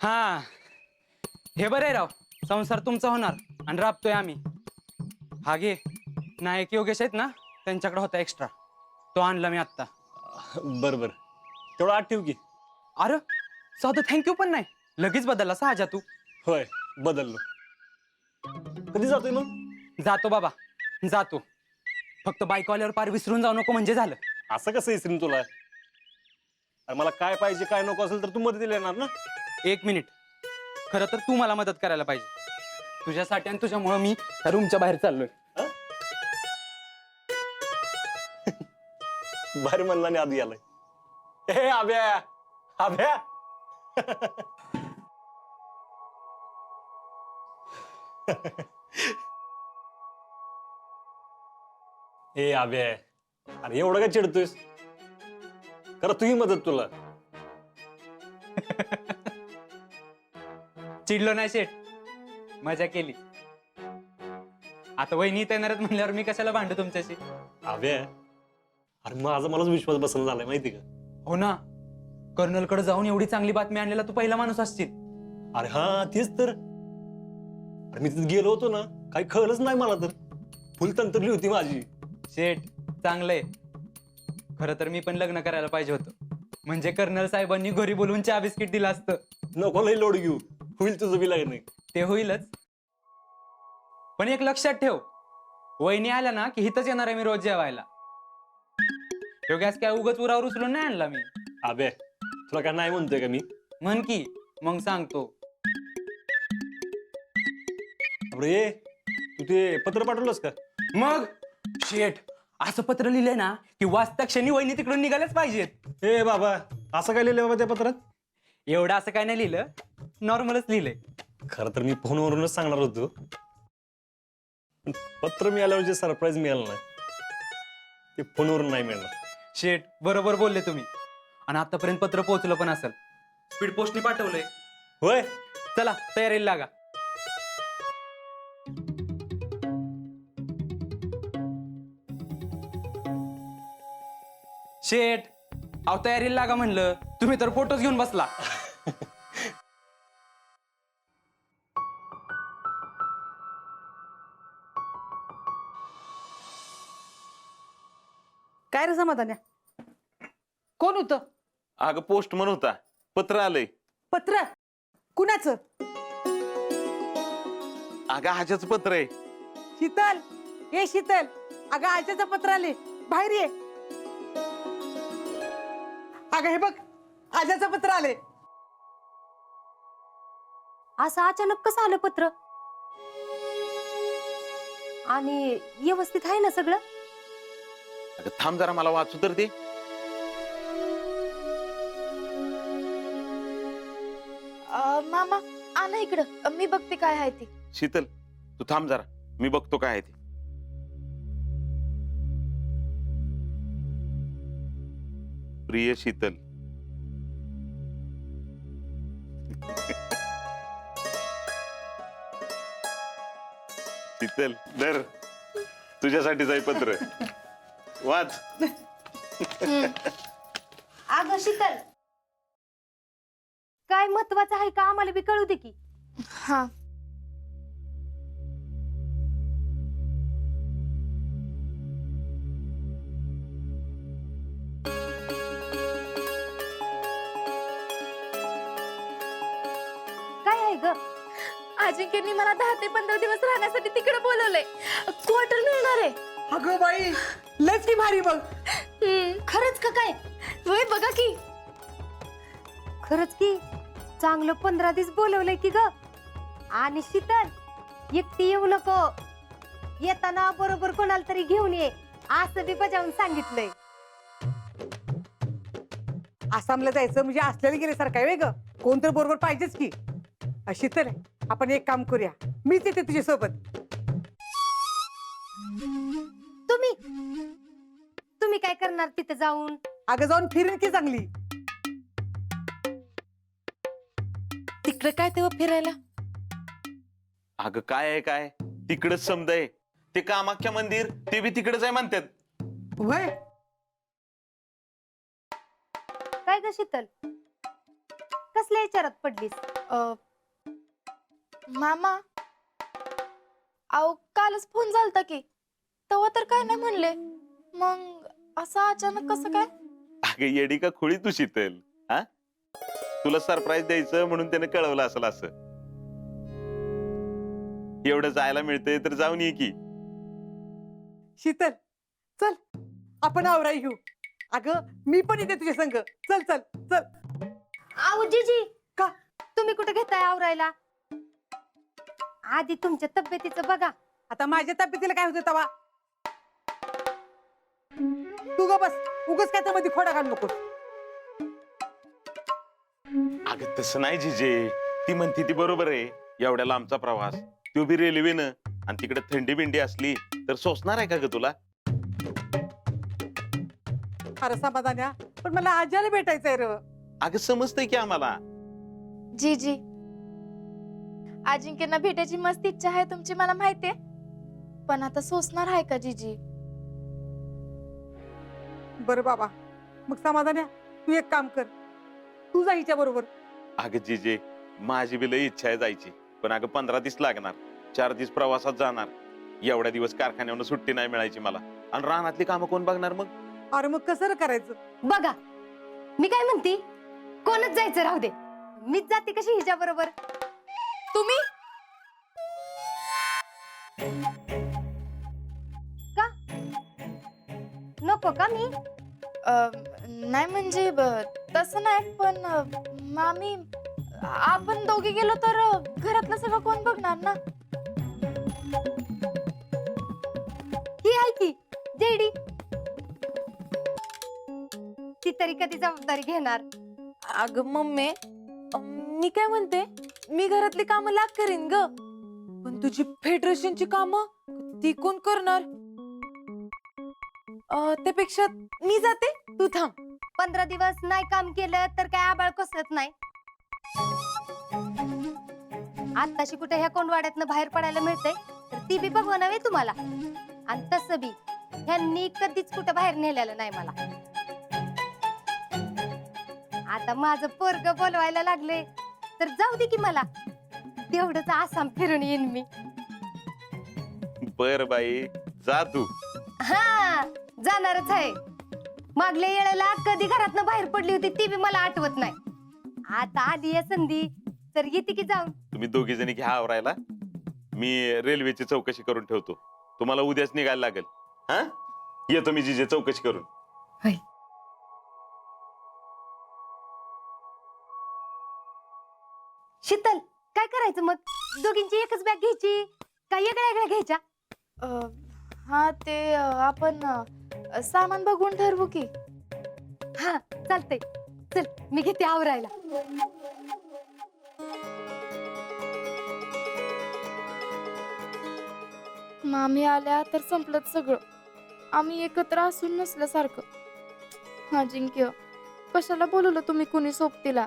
हा हे बरं आहे राव, संसार तुमचा होणार आणि राबतोय आम्ही. हा घे, नायक योगेश आहेत ना, त्यांच्याकडे होता एक्स्ट्रा, तो आणला मी आत्ता. बर बर, तेवढं आठ ठेव की. अरे साधं थँक्यू पण नाही, लगेच बदलला साजा तू. होय, बदललो. कधी जातोय मग? जातो बाबा, जातो. फक्त बाईक आल्यावर पार विसरून जाऊ नको म्हणजे झालं. असं कसं इसरीन तुला? अरे मला काय पाहिजे काय नको असेल तर तू मदतीला येणार ना. 1 मिनिट, खरं तर तू मला मदत करायला पाहिजे. तुझ्यासाठी आणि तुझ्यामुळं मी रूमच्या बाहेर चाललोय. बाहेर म्हणला आणि आधी आलाय. ए आभ्या, आभ्या. ए आभ्या, अरे एवढं काय चिडतोयस? करा तुझी मदत तुला. चिडलो नाही शेठ, मजा केली. आता वहिनी येणार आहेत म्हणल्यावर मी कशाला भांडू तुमच्याशी. आभ्या, अरे माझा मलाच विश्वास बसला झालाय माहिती का? हो ना, कर्नल कडे जाऊन एवढी चांगली बातमी आणलेला तू पहिला माणूस असशील. अरे हा तेच तर. अरे मी तिथे गेलो होतो ना, काही कळलंच नाही मला तर. फुल तंत्रली होती माझी. शेठ चांगलंय. खरं तर मी पण लग्न करायला पाहिजे होतं, म्हणजे कर्नल साहेबांनी घरी बोलवून चहा बिस्किट दिलं असतं. नको लई लोड घेऊ, होईल तुझं बी लग्न. ते होईलच, पण एक लक्षात ठेव, वहिनी आल्या ना की हिथच येणार आहे मी रोज जेवायला. तो गॅस काय उगाच उरावर उचलून नाही आणला मी. अबे तुला काय नाही म्हणतोय का मी? म्हण की मग सांगतो. अरे तू ते पत्र पाठवलंस का? मग शेठ, असं पत्र लिहिलंय ना की वाचता क्षणी वहिनी तिकडून निघाल्याच पाहिजेत. ए बाबा, असं काय लिहिलंय बाबा त्या पत्रात? एवढं असं काय नाही लिहिलं, नॉर्मलच लिहिलंय. खरं तर मी फोनवरूनच सांगणार होतो, पत्र मिळाल्यावर जे सरप्राईज मिळालं ना ते फोनवरून नाही मिळणार. शेठ बरोबर बोलले तुम्ही, आणि आतापर्यंत पत्र पोहोचलं पण असेल. स्पीड पोस्टने पाठवलंय. होय, चला तयारीला लागा. शेठ अहो तयारीला लागा म्हणलं, तुम्ही तर फोटोज घेऊन बसला. काय रे समाधान्या, कोण होतं? अगं पोस्टमन होता, पत्र आलंय. पत्र कुणाचं? अगं आजाचं पत्र आहे. शीतल, ये शीतल, अगं आजचं पत्र आले, बाहेर ये. अगं हे बघ, आजचं पत्र आले. असं अचानक कसं आलं पत्र? आणि व्यवस्थित आहे ना सगळं? अगं थांब जरा, मला वाचू तर दे. मामा आणा इकडं, मी बघते काय आहे ती. शीतल तू थांब जरा, मी बघतो काय आहे ते. प्रिय शीतल, शीतल दर तुझ्यासाठीच आहे पत्र, वाच. अगं शीतल, काय महत्वाचं आहे का आम्हाला बी कळू दे की. हा, काय आहे ग? अजिंक्यनी मला 10 ते 15 दिवस राहण्यासाठी तिकडे बोलवलंय. क्वार्टर मिळणार आहे. अगं बाई, लयच की भारी बघ. खरंच का काय? होय बघा की. खरंच की, चांगलं 15 दिवस बोलवलंय की ग. आणि शीतल, एकटी येऊ नको, येताना बरोबर कोणाला तरी घेऊन ये, असं बी बजावून सांगितलंय. आसामला जायचं म्हणजे असलेलं गेल्यासारखं आहे ग, कोणतरी बरोबर पाहिजेच की. शीतल, आपण एक काम करूया, मीच येते तुझ्या सोबत. तुम्ही काय करणार तिथे जाऊन? अगं जाऊन फिरेन की चांगली. तिकडे काय तेव्हा फिरायला? अगं काय आहे, काय तिकडच समजाय, ते कामाख्या मंदिर ते बी तिकडच आहे म्हणतात. वय काय ग शीतल, कसल्या विचारात पडलीस? मामा, अहो कालच फोन झालता की, तेव्हा तर काय नाही म्हणले, मग असं अचानक कसं काय? अगं येडी का खुळी तू शीतल, हा? तुला सरप्राईज द्यायचं म्हणून त्याने कळवलं असेल असं. एवढं जायला मिळतंय तर जाऊन ये की. शीतल, चल आपण आवराई घेऊ. अगं मी पण येते तुझ्या संग. चल चल चल. आहो जीजी, का? तुम्ही कुठे घेताय आवरायला? आधी तुमच्या तब्येतीचं बघा. आता माझ्या तब्येतीला काय होतं तवा? तू ग बस, उगच काय तर मध्ये खोडा घालू नकोस. अगं तसं नाही जिजे, ती म्हणते ती बरोबर आहे. एवढ्या लांबचा प्रवास, तो बी रेल्वेनं, आणि तिकडे थंडी बिंडी असली तर सोसणार आहे का ग तुला? अरे समाधान्या, पण मला आज्याला भेटायचंय र. अगं समजतंय की आम्हाला. जीजी, अजिंक्यना भेटायची मस्त इच्छा आहे तुमची, मला माहितीये, पण आता सोसणार आहे का जीजी? बरं बाबा, मग समाधान्या तू एक काम कर, तू जा हिच्या बरोबर. अगं जिजे, माझी बी लई इच्छा आहे जायची, पण अगं 15 दिवस लागणार. 4 दिवस प्रवासात जाणार. एवढ्या दिवस कारखान्यावर सुट्टी नाही मिळायची मला, आणि रानातली कामं कोण बघणार मग? अरे मग कसं रे करायचं? बघा, मी काय म्हणते, कोणच जायचं राहू दे, मीच जाते कशी हिच्या बरोबर. तुम्ही? का नको का मी? नाही म्हणजे तसं नाही, पण मामी, आपण दोघे गेलो तर घरातलं सगळं कोण बघणार ना? ही आहे की जेडी, ती तरी कधी जबाबदारी घेणार? अगं मम्मी, मी काय म्हणते, मी घरातली कामं लाग करीन ग, पण तुझी फेडरेशनची कामं ती कोण करणार? त्यापेक्षा मी जाते, तू थांब. 15 दिवस नाही काम केलं तर काय आबाळ कसत नाही. आताशी कुठे ह्या कोंडवाड्यातनं बाहेर पडायला मिळतंय, तर ती बी बघवा नव्हे तुम्हाला. आणि तसं बी ह्यांनी कधीच कुठं बाहेर नेलेलं नाही मला. आता माझं पोरग बोलवायला लागले तर जाऊ दे की, मला तेवढंच आसाम फिरून येईन मी. बर बाई, जा तू. हा, जाणारच आहे. मागल्या वेळेला कधी घरातनं बाहेर पडली होती ती बी मला आठवत नाही. आता आली आहे संधी तर येते की जाऊन. तुम्ही दोघी जणी घ्या आवरायला, मी रेल्वेची चौकशी करून ठेवतो. तुम्हाला उद्याच निघायला लागेल. हा, येतो मी जिजे चौकशी करून. शीतल, काय करायचं मग? दोघींची एकच बॅग घ्यायची का वेगळ्या वेगळ्या घ्यायच्या? हा, ते आपण सामान बघून ठरवू की. हा चालतंय, चल मी घेते आवरायला. मामी आल्या तर संपलंच सगळं. आम्ही एकत्र असून नसल्यासारखं. अजिंक्य, कशाला बोलवलं तुम्ही कुणी सोबतीला?